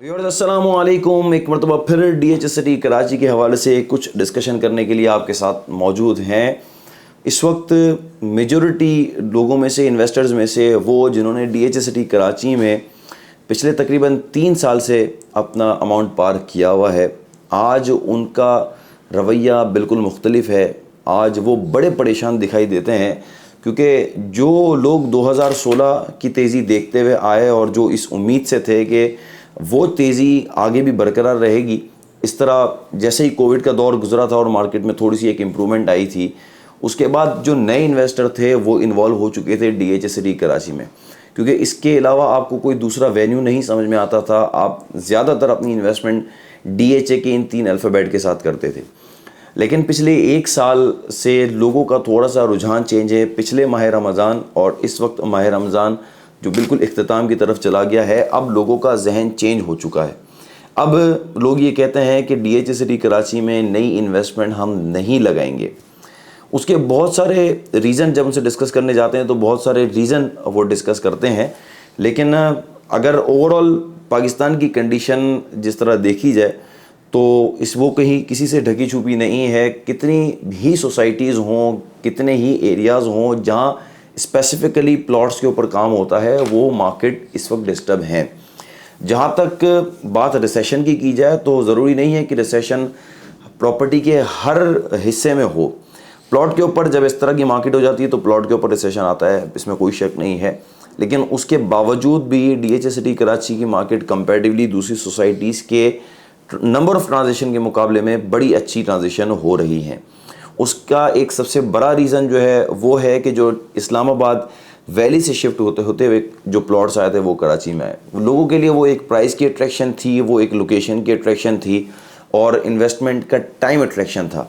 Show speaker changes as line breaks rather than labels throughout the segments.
Viewers अस्सलामु अलैकुम। एक मरतबा फिर DH सिटी कराची के हवाले से कुछ डिस्कशन करने के लिए आपके साथ मौजूद हैं। इस वक्त मेजॉरिटी लोगों में से, इन्वेस्टर्स में से, वो जिन्होंने DH सिटी कराची में पिछले तकरीबन 3 साल से अपना अमाउंट पार्क किया हुआ है, आज उनका रवैया बिल्कुल मुख्तलिफ है। आज वो बड़े परेशान दिखाई देते हैं क्योंकि जो लोग 2016 की तेज़ी देखते हुए आए और जो इस उम्मीद से थे कि वो तेज़ी आगे भी बरकरार रहेगी, इस तरह जैसे ही कोविड का दौर गुजरा था और मार्केट में थोड़ी सी एक इम्प्रूवमेंट आई थी, उसके बाद जो नए इन्वेस्टर थे वो इन्वॉल्व हो चुके थे DH सिटी कराची में, क्योंकि इसके अलावा आपको कोई दूसरा वेन्यू नहीं समझ में आता था। आप ज़्यादातर अपनी इन्वेस्टमेंट DHA के इन 3 अल्फ़ाबेट के साथ करते थे। लेकिन पिछले 1 साल से लोगों का थोड़ा सा रुझान चेंज है। पिछले माह रमज़ान और इस वक्त माह रमज़ान जो बिल्कुल इख्तिताम की तरफ चला गया है, अब लोगों का जहन चेंज हो चुका है। अब लोग ये कहते हैं कि DH सिटी कराची में नई इन्वेस्टमेंट हम नहीं लगाएंगे। उसके बहुत सारे रीज़न जब उनसे डिस्कस करने जाते हैं तो बहुत सारे रीज़न वो डिस्कस करते हैं, लेकिन अगर ओवरऑल पाकिस्तान की कंडीशन जिस तरह देखी जाए तो वो कहीं किसी से ढकी छुपी नहीं है। कितनी ही सोसाइटीज़ हों, कितने ही एरियाज़ हों जहाँ स्पेसिफ़िकली प्लॉट्स के ऊपर काम होता है, वो मार्केट इस वक्त डिस्टर्ब हैं। जहाँ तक बात रिसेशन की जाए तो ज़रूरी नहीं है कि रिसेशन प्रॉपर्टी के हर हिस्से में हो। प्लॉट के ऊपर जब इस तरह की मार्केट हो जाती है तो प्लॉट के ऊपर रिसेशन आता है, इसमें कोई शक नहीं है। लेकिन उसके बावजूद भी DH सिटी कराची की मार्केट कंपैरेटिवली दूसरी सोसाइटीज़ के नंबर ऑफ़ ट्रांजेक्शन के मुकाबले में बड़ी अच्छी ट्रांजेक्शन हो रही हैं। उसका एक सबसे बड़ा रीज़न जो है वो है कि जो इस्लामाबाद वैली से शिफ्ट होते होते हुए जो प्लॉट्स आए थे वो कराची में आए। लोगों के लिए वो एक प्राइस की अट्रैक्शन थी, वो एक लोकेशन की अट्रैक्शन थी और इन्वेस्टमेंट का टाइम अट्रैक्शन था।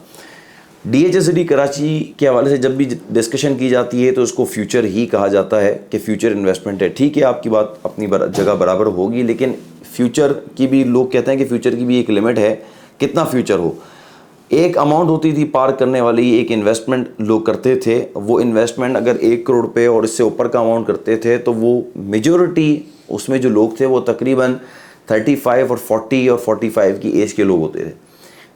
DH सिटी कराची के हवाले से जब भी डिस्कशन की जाती है तो उसको फ्यूचर ही कहा जाता है कि फ्यूचर इन्वेस्टमेंट है। ठीक है, आपकी बात अपनी जगह बराबर होगी, लेकिन फ्यूचर की भी लोग कहते हैं कि फ्यूचर की भी एक लिमिट है, कितना फ्यूचर हो। एक अमाउंट होती थी पार करने वाली, एक इन्वेस्टमेंट लोग करते थे। वो इन्वेस्टमेंट अगर 1 करोड़ पे और इससे ऊपर का अमाउंट करते थे तो वो मेजॉरिटी उसमें जो लोग थे वो तकरीबन 35 और 40 और 45 की एज के लोग होते थे।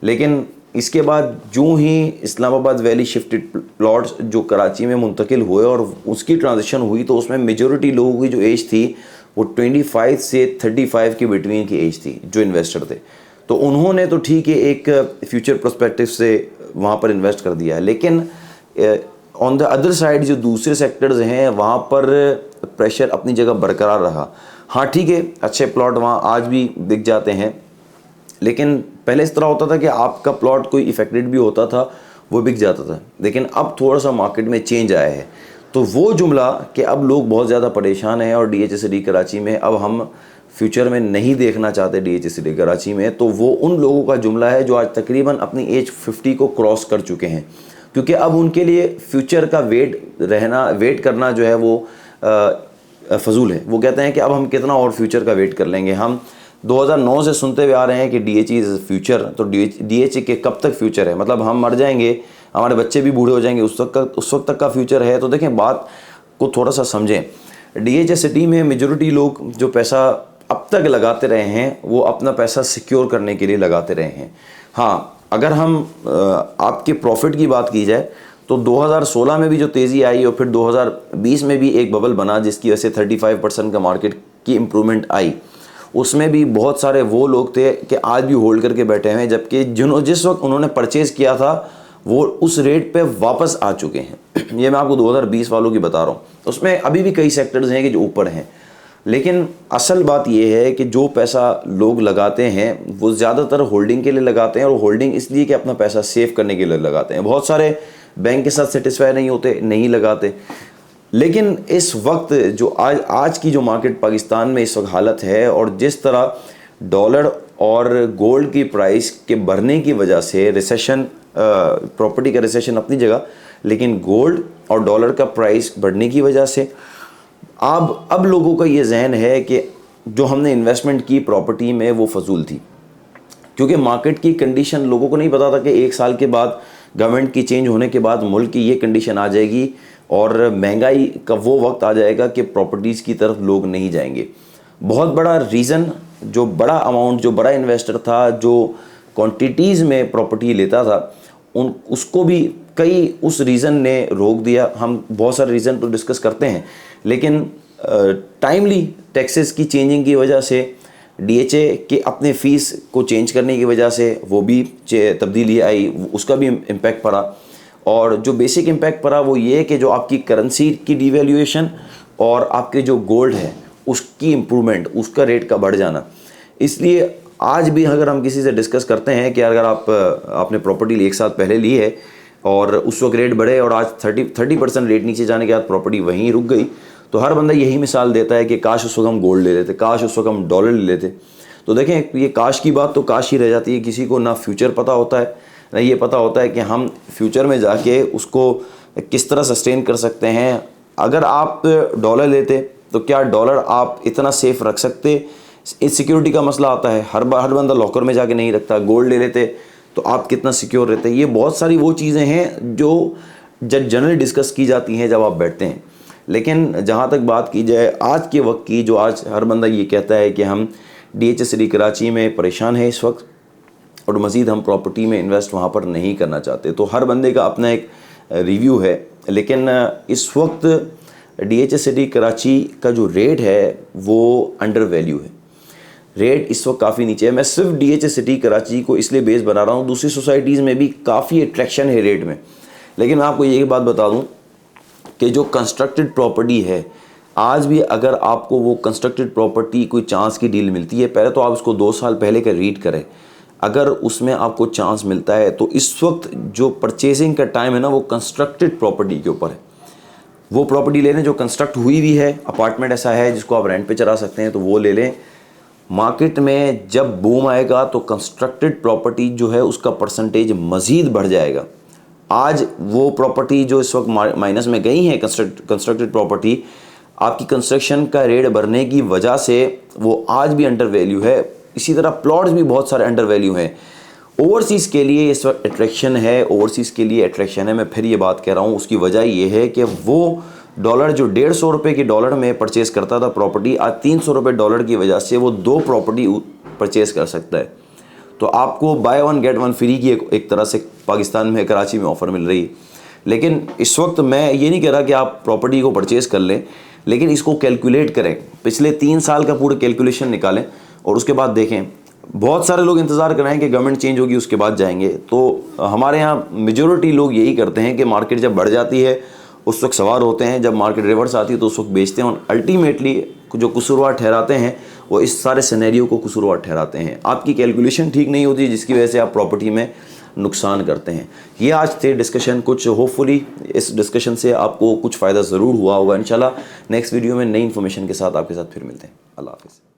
लेकिन इसके बाद जो ही इस्लामाबाद वैली शिफ्टेड प्लॉट्स जो कराची में मुंतकिल हुए और उसकी ट्रांजिशन हुई तो उसमें मेजॉरिटी लोगों की जो एज थी वो 25 से 35 के बिटवीन की एज थी जो इन्वेस्टर थे। तो उन्होंने तो ठीक है एक फ्यूचर पर्सपेक्टिव से वहाँ पर इन्वेस्ट कर दिया है, लेकिन ऑन द अदर साइड जो दूसरे सेक्टर्स हैं वहाँ पर प्रेशर अपनी जगह बरकरार रहा। हाँ ठीक है, अच्छे प्लॉट वहाँ आज भी बिक जाते हैं, लेकिन पहले इस तरह होता था कि आपका प्लॉट कोई इफेक्टेड भी होता था वो बिक जाता था। लेकिन अब थोड़ा सा मार्केट में चेंज आया है। तो वो जुमला कि अब लोग बहुत ज़्यादा परेशान हैं और DH सिटी कराची में अब हम फ्यूचर में नहीं देखना चाहते डीएच सिटी कराची में, तो वो उन लोगों का जुमला है जो आज तकरीबन अपनी एज 50 को क्रॉस कर चुके हैं, क्योंकि अब उनके लिए फ्यूचर का वेट करना जो है वो फजूल है। वो कहते हैं कि अब हम कितना और फ्यूचर का वेट कर लेंगे। हम 2009 से सुनते हुए आ रहे हैं कि DH इज़ फ्यूचर, तो DH के कब तक फ्यूचर है? मतलब हम मर जाएंगे, हमारे बच्चे भी बूढ़े हो जाएंगे, उस वक्त तक का फ्यूचर है। तो देखें, बात को थोड़ा सा समझें। DH सिटी में मेजॉरिटी लोग जो पैसा अब तक लगाते रहे हैं वो अपना पैसा सिक्योर करने के लिए लगाते रहे हैं। हाँ, अगर हम आपके प्रॉफिट की बात की जाए तो 2016 में भी जो तेज़ी आई और फिर 2020 में भी एक बबल बना जिसकी वजह से 35% का मार्केट की इम्प्रूवमेंट आई, उसमें भी बहुत सारे वो लोग थे कि आज भी होल्ड करके बैठे हैं, जबकि जिस वक्त उन्होंने परचेज़ किया था वो उस रेट पे वापस आ चुके हैं। ये मैं आपको 2020 वालों की बता रहा हूँ। उसमें अभी भी कई सेक्टर्स हैं कि जो ऊपर हैं, लेकिन असल बात यह है कि जो पैसा लोग लगाते हैं वो ज़्यादातर होल्डिंग के लिए लगाते हैं, और होल्डिंग इसलिए कि अपना पैसा सेव करने के लिए लगाते हैं। बहुत सारे बैंक के साथ सेटिस्फाई नहीं होते, नहीं लगाते। लेकिन इस वक्त जो आज की जो मार्केट पाकिस्तान में इस वक्त हालत है, और जिस तरह डॉलर और गोल्ड की प्राइस के बढ़ने की वजह से रिसेशन, प्रॉपर्टी का रिसेशन अपनी जगह, लेकिन गोल्ड और डॉलर का प्राइस बढ़ने की वजह से अब लोगों का ये जहन है कि जो हमने इन्वेस्टमेंट की प्रॉपर्टी में वो फजूल थी, क्योंकि मार्केट की कंडीशन लोगों को नहीं पता था कि 1 साल के बाद गवर्नमेंट की चेंज होने के बाद मुल्क की ये कंडीशन आ जाएगी और महंगाई का वो वक्त आ जाएगा कि प्रॉपर्टीज़ की तरफ लोग नहीं जाएंगे। बहुत बड़ा रीज़न जो बड़ा अमाउंट, जो बड़ा इन्वेस्टर था, जो क्वांटिटीज़ में प्रॉपर्टी लेता था, उसको भी कई उस रीज़न ने रोक दिया। हम बहुत सारे रीज़न तो डिस्कस करते हैं, लेकिन टाइमली टैक्सेस की चेंजिंग की वजह से, डीएचए के अपने फ़ीस को चेंज करने की वजह से वो भी तब्दीली आई, उसका भी इम्पैक्ट पड़ा। और जो बेसिक इम्पैक्ट पड़ा वो ये कि जो आपकी करेंसी की डिवैल्यूएशन और आपके जो गोल्ड है उसकी इम्प्रूवमेंट, उसका रेट का बढ़ जाना। इसलिए आज भी अगर हम किसी से डिस्कस करते हैं कि अगर आपने प्रॉपर्टी एक साथ पहले ली है और उस वक्त रेट बढ़े और आज 30% रेट नीचे जाने के बाद प्रॉपर्टी वहीं रुक गई, तो हर बंदा यही मिसाल देता है कि काश उस वक्त हम गोल्ड ले लेते, काश उस वक्त हम डॉलर ले लेते। तो देखें, ये काश की बात तो काश ही रह जाती है। किसी को ना फ्यूचर पता होता है, ना ये पता होता है कि हम फ्यूचर में जाके उसको किस तरह सस्टेन कर सकते हैं। अगर आप डॉलर लेते तो क्या डॉलर आप इतना सेफ रख सकते? इस सिक्योरिटी का मसला आता है, हर बंदा लॉकर में जाके नहीं रखता। गोल्ड ले लेते तो आप कितना सिक्योर रहते? ये बहुत सारी वो चीज़ें हैं जो जनरली डिस्कस की जाती हैं जब आप बैठते हैं। लेकिन जहाँ तक बात की जाए आज के वक्त की, जो आज हर बंदा ये कहता है कि हम डीएचए सिटी कराची में परेशान है इस वक्त और मज़ीद हम प्रॉपर्टी में इन्वेस्ट वहाँ पर नहीं करना चाहते, तो हर बंदे का अपना एक रिव्यू है। लेकिन इस वक्त डीएचए सिटी कराची का जो रेट है वो अंडर वैल्यू है। रेट इस वक्त काफ़ी नीचे है। मैं सिर्फ डीएचए सिटी कराची को इसलिए बेस बना रहा हूँ, दूसरी सोसाइटीज़ में भी काफ़ी अट्रैक्शन है रेट में। लेकिन मैं आपको ये बात बता दूँ कि जो कंस्ट्रक्टेड प्रॉपर्टी है, आज भी अगर आपको वो कंस्ट्रक्टेड प्रॉपर्टी कोई चांस की डील मिलती है, पहले तो आप उसको 2 साल पहले का रीड करें। अगर उसमें आपको चांस मिलता है तो इस वक्त जो परचेजिंग का टाइम है ना, वो कंस्ट्रक्टेड प्रॉपर्टी के ऊपर है। वो प्रॉपर्टी ले लें जो कंस्ट्रक्ट हुई भी है, अपार्टमेंट ऐसा है जिसको आप रेंट पे चला सकते हैं, तो वो ले लें। मार्केट में जब बूम आएगा तो कंस्ट्रक्टेड प्रॉपर्टी जो है उसका परसेंटेज मज़ीद बढ़ जाएगा। आज वो प्रॉपर्टी जो इस वक्त माइनस में गई हैं, कंस्ट्रक्टेड प्रॉपर्टी, आपकी कंस्ट्रक्शन का रेट बढ़ने की वजह से वो आज भी अंडर वैल्यू है। इसी तरह प्लॉट्स भी बहुत सारे अंडर वैल्यू हैं। ओवरसीज़ के लिए इस वक्त अट्रैक्शन है, ओवरसीज़ के लिए अट्रैक्शन है। मैं फिर ये बात कह रहा हूँ, उसकी वजह ये है कि वो डॉलर जो 150 रुपये के डॉलर में परचेस करता था प्रॉपर्टी, आज 300 रुपये डॉलर की वजह से वो 2 प्रॉपर्टी परचेस कर सकता है। तो आपको बाय 1 गेट 1 फ्री की एक तरह से पाकिस्तान में, कराची में ऑफ़र मिल रही है। लेकिन इस वक्त मैं ये नहीं कह रहा कि आप प्रॉपर्टी को परचेज़ कर लें, लेकिन इसको कैलकुलेट करें, पिछले 3 साल का पूरा कैलकुलेशन निकालें और उसके बाद देखें। बहुत सारे लोग इंतज़ार कर रहे हैं कि गवर्नमेंट चेंज होगी उसके बाद जाएंगे, तो हमारे यहाँ मेजॉरिटी लोग यही करते हैं कि मार्केट जब बढ़ जाती है उस वक्त सवार होते हैं, जब मार्केट रिवर्स आती है तो उस वक्त बेचते हैं, और अल्टीमेटली जो कसूरवार ठहराते हैं वो इस सारे सिनेरियो को कसूरवार ठहराते हैं। आपकी कैलकुलेशन ठीक नहीं होती, जिसकी वजह से आप प्रॉपर्टी में नुकसान करते हैं। ये आज थे डिस्कशन, कुछ होपफुली इस डिस्कशन से आपको कुछ फ़ायदा ज़रूर हुआ होगा। इंशाल्लाह नेक्स्ट वीडियो में नई इन्फॉर्मेशन के साथ आपके साथ फिर मिलते हैं। अल्लाह हाफ़िज़।